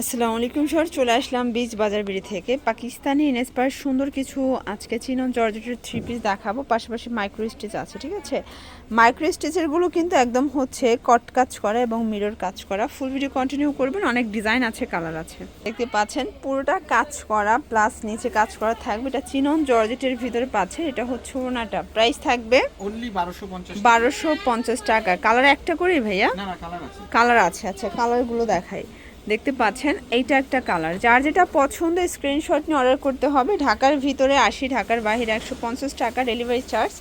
আসসালামু আলাইকুম স্যার, চলে আসলাম বীজ বাজার বিড়ি থেকে। পাকিস্তানি ইনস্পায়ার সুন্দর কিছু আজকে চিনন জর্জেটের থ্রি পিস দেখাবো, পাশাপাশি মাইক্রো স্টিচ আছে। ঠিক আছে, মাইক্রো স্টিচেরগুলো কিন্তু একদম হচ্ছে কট কাজ করা এবং মিরর কাজ করা। ফুল ভিডিও কন্টিনিউ করবেন, অনেক ডিজাইন আছে, কালার আছে। দেখতে পাচ্ছেন পুরোটা কাজ করা প্লাস নিচে কাজ করা থাকবে। এটা চিনন জর্জেটের ভিতরে পাচ্ছে। এটা হচ্ছে ওনাটা, প্রাইস থাকবে অনলি 1250 টাকা। কালার একটা করেই ভাইয়া? না না, কালার আছে। কালার আছে, আচ্ছা কালারগুলো দেখাই। দেখতে পাচ্ছেন এইটা একটা কালার, যার যেটা পছন্দ স্ক্রিনশট নিয়ে অর্ডার করতে হবে। ঢাকার ভিতরে 80, ঢাকার বাইরে 150 টাকা ডেলিভারি চার্জ।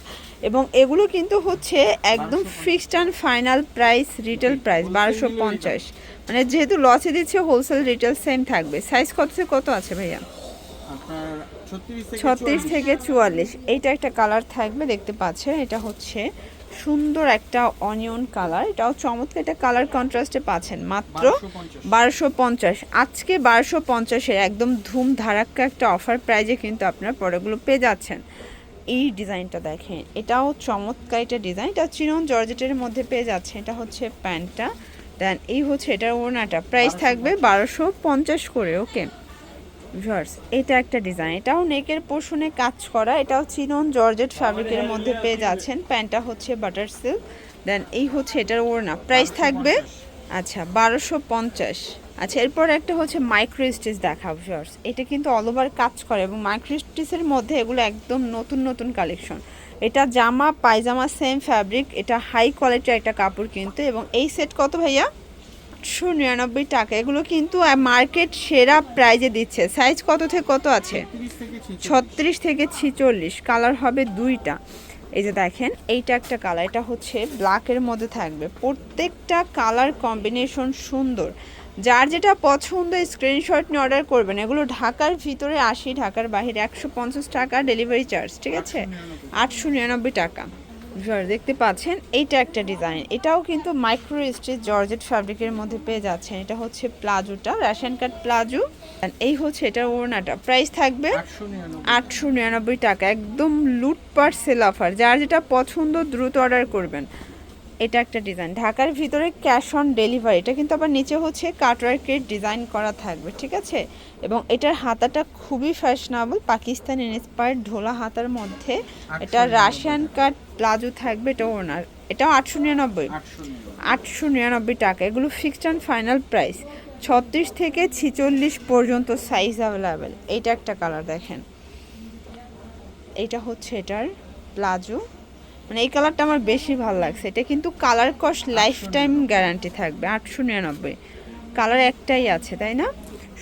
এবং এগুলো কিন্তু হচ্ছে একদম fixed and final price, retail price 1250। মানে যেহেতু লসে দিচ্ছে, হোলসেল রিটেল সেম থাকবে। সাইজ কত থেকে কত আছে ভাইয়া? আপনার 36 থেকে 44। এইটা একটা কালার থাকবে, দেখতে পাচ্ছেন। এটা হচ্ছে সুন্দর একটা অনিয়ন কালার, এটাও চমৎকার। এটা কালার কন্ট্রাস্টে পাচ্ছেন মাত্র 1250। আজকে 1250-এর একদম ধুম ধারাক্কা একটা অফার প্রাইজে কিন্তু আপনার পরেগুলো পেয়ে যাচ্ছেন। এই ডিজাইনটা দেখেন, এটাও চমৎকার একটা ডিজাইন। এটা চিনন জর্জেটের মধ্যে পেয়ে যাচ্ছে। এটা হচ্ছে প্যান্টটা, দেন এই হচ্ছে এটার ওড়নাটা। প্রাইস থাকবে 1250 করে। ওকে ভিউয়ার্স, এটা একটা ডিজাইন, এটাও নেকের পোর্শনে কাজ করা। এটাও চিনন জর্জেট ফ্যাব্রিকের মধ্যে পেয়ে যাচ্ছেন। প্যান্টটা হচ্ছে বাটার সিল্ক, দেন এই হচ্ছে এটার ওড়না। প্রাইস থাকবে আচ্ছা 1250। আচ্ছা, এরপর একটা হচ্ছে মাইক্রো স্টিচ দেখাবো ভিউয়ার্স। এটা কিন্তু অল ওভার কাজ করে এবং মাইক্রো স্টিচের মধ্যে এগুলো একদম নতুন নতুন কালেকশন। এটা জামা পায়জামা সেম ফ্যাব্রিক, এটা হাই কোয়ালিটির একটা কাপড় কিন্তু। এবং এই সেট কত ভাইয়া? 199 টাকা। এগুলো কিন্তু মার্কেট সেরা প্রাইজে দিচ্ছে। সাইজ কত থেকে কত আছে? 36 থেকে 46। কালার হবে দুইটা। এই যে দেখেন, এইটা একটা কালার, এটা হচ্ছে ব্ল্যাকের মধ্যে থাকবে। প্রত্যেকটা কালার কম্বিনেশন সুন্দর। যার যেটা পছন্দ স্ক্রিনশট নিয়ে অর্ডার করবেন। এগুলো ঢাকার ভিতরে 80, ঢাকার বাইরে 150 টাকা ডেলিভারি চার্জ। ঠিক আছে, 899 টাকা। দেখতে পাচ্ছেন এইটা একটা ডিজাইন, এটাও কিন্তু মাইক্রো স্টিচ জর্জেট ফ্যাব্রিকের মধ্যে পেয়ে যাচ্ছেন। এটা হচ্ছে প্লাজোটা, রেশন কাট প্লাজো। এই হচ্ছে এটার ওড়নাটা। প্রাইস থাকবে 899 টাকা। একদম লুটপাট সেল অফার, যার যেটা পছন্দ দ্রুত অর্ডার করবেন। এটা একটা ডিজাইন, ঢাকার ভিতরে ক্যাশ অন ডেলিভারি। এটা কিন্তু আবার নিচে হচ্ছে কাটওয়ার্কের ডিজাইন করা থাকবে। ঠিক আছে, এবং এটার হাতাটা খুবই ফ্যাশনেবল, পাকিস্তানি ইন্সপায়ার্ড ঢোলা হাতার মধ্যে। এটা রাশিয়ান কাট প্লাজো থাকবে। এটা ওনার, এটাও 899। 899 টাকা। এগুলো ফিক্সড অ্যান্ড ফাইনাল প্রাইস। 36 থেকে 46 পর্যন্ত সাইজ অ্যাভেলেবেল। এইটা একটা কালার দেখেন, এইটা হচ্ছে এটার প্লাজো। মানে এই কালারটা আমার বেশি ভালো লাগছে। এটা কিন্তু colour cost life time guarantee থাকবে। 899। কালার একটাই আছে তাই না?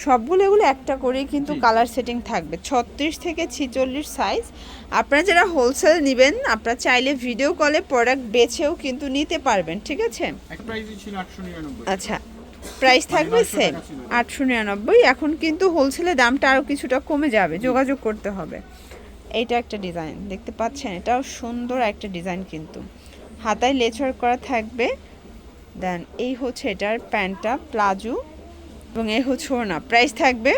সবগুলো এগুলো একটা করেই কিন্তু কালার সেটিং থাকবে। 36 থেকে 46 সাইজ। আপনারা যারা হোলসেল নেবেন, আপনারা চাইলে ভিডিও কলে প্রোডাক্ট বেছেও কিন্তু নিতে পারবেন। ঠিক আছে, আচ্ছা প্রাইস থাকবে সেম 899। এখন কিন্তু হোলসেলের দামটা আরও কিছুটা কমে যাবে, যোগাযোগ করতে হবে। এইটা একটা ডিজাইন দেখতে পাচ্ছেন, এটাও সুন্দর একটা ডিজাইন কিন্তু। হাতায় লেচার করা থাকবে। দেন এই হচ্ছে এটার প্যান্টটা প্লাজো, এবং এই হচ্ছে ওড়না। প্রাইস থাকবে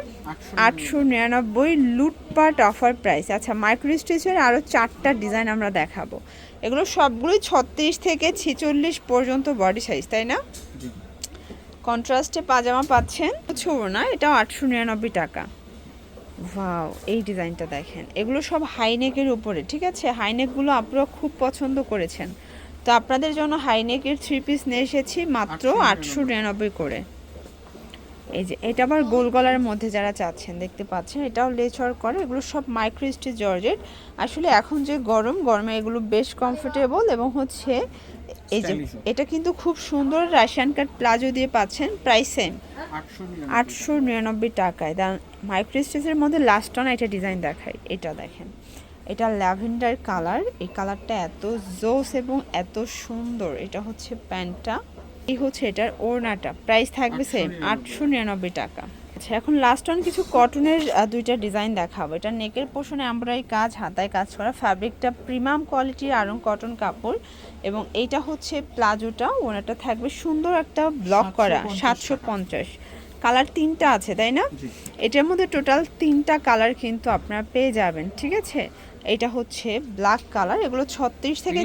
899। লুটপাট অফার প্রাইস। আচ্ছা, মাইক্রো স্টিচের আরও 4টা ডিজাইন আমরা দেখাবো। এগুলো সবগুলোই 36 থেকে 46 পর্যন্ত বডি সাইজ, তাই না? কন্ট্রাস্টে পাজামা পাচ্ছেন, হচ্ছে ওড়না। এটাও 899 টাকা। ওয়াও, এই ডিজাইনটা দেখেন। এগুলো সব হাইনেকের উপরে। ঠিক আছে, হাইনেকগুলো আপনারা খুব পছন্দ করেছেন, তো আপনাদের জন্য হাইনেকের থ্রি পিস নিয়ে এসেছি মাত্র 899 করে। এই যে এটা আবার গোল গলার মধ্যে যারা চাচ্ছেন, দেখতে পাচ্ছেন এটাও লেচর করে। এগুলো সব মাইক্রো স্টিচ জর্জেট। আসলে এখন যে গরমে এগুলো বেশ কমফোর্টেবল এবং হচ্ছে এই যে এটা কিন্তু খুব সুন্দর রাশিয়ান কাট প্লাজো দিয়ে পাচ্ছেন। প্রাইস সেম 899 টাকায়। দাম মাইক্রো স্টিচের মধ্যে লাস্ট অন এটা ডিজাইন দেখাই। এটা দেখেন, এটা ল্যাভেন্ডার কালার। এই কালারটা এত জোস এবং এত সুন্দর। এটা হচ্ছে প্যান্টটা, এই হচ্ছে এটার ওড়নাটা। প্রাইস থাকবে সেম 899 টাকা। আচ্ছা, এখন লাস্ট অন কিছু কটনের দুইটা ডিজাইন দেখাবো। এটা নেকের পোর্শনে এমব্রয়ডারি কাজ, হাতায় কাজ করা। ফ্যাব্রিকটা প্রিমিয়াম কোয়ালিটির আরং কটন কাপড়। এবং এইটা হচ্ছে প্লাজোটা, ওনাটা থাকবে সুন্দর একটা ব্লক করা 750। কালার 3টা আছে তাই না? এটার মধ্যে টোটাল 3টা কালার কিন্তু আপনারা পেয়ে যাবেন। ঠিক আছে, এটা হচ্ছে ব্ল্যাক কালার। এগুলো 36 থেকে,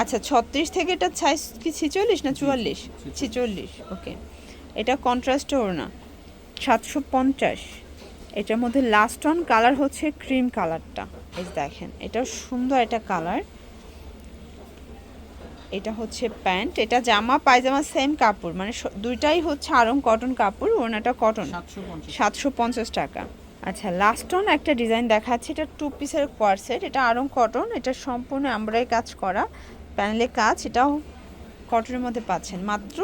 আচ্ছা 36 থেকে এটা সাইজ কি 46 না 44? 46। ওকে, এটা কন্ট্রাস্ট ওড়না। 750। এটার মধ্যে লাস্ট অন কালার হচ্ছে ক্রিম কালারটা, এই যে দেখেন এটা সুন্দর একটা কালার। এটা হচ্ছে প্যান্ট, এটা জামা পায়জামা সেম কাপড়, মানে দুইটাই হচ্ছে আরং কটন কাপড়, ওনাটা কটন। 750 টাকা। আচ্ছা লাস্ট অন একটা ডিজাইন দেখাচ্ছে, এটা 2 পিসের কোয়ারসেট, এটা আরং কটন, এটা সম্পূর্ণ এমব্রয়ডারি কাজ করা, প্যানেলে কাজ, এটাও কটনের মধ্যে পাচ্ছেন মাত্র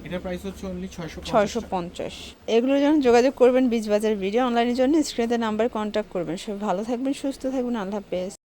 এটা প্রাইস হচ্ছে অনলি 650। এগুলোর জন্য যোগাযোগ করবেন বিচ বাজার ভিডিও, অনলাইনের জন্য স্ক্রিনে নাম্বার কন্ট্যাক্ট করবেন। সবাই ভালো থাকবেন, সুস্থ থাকবেন, আল্লাহ হাফেজ।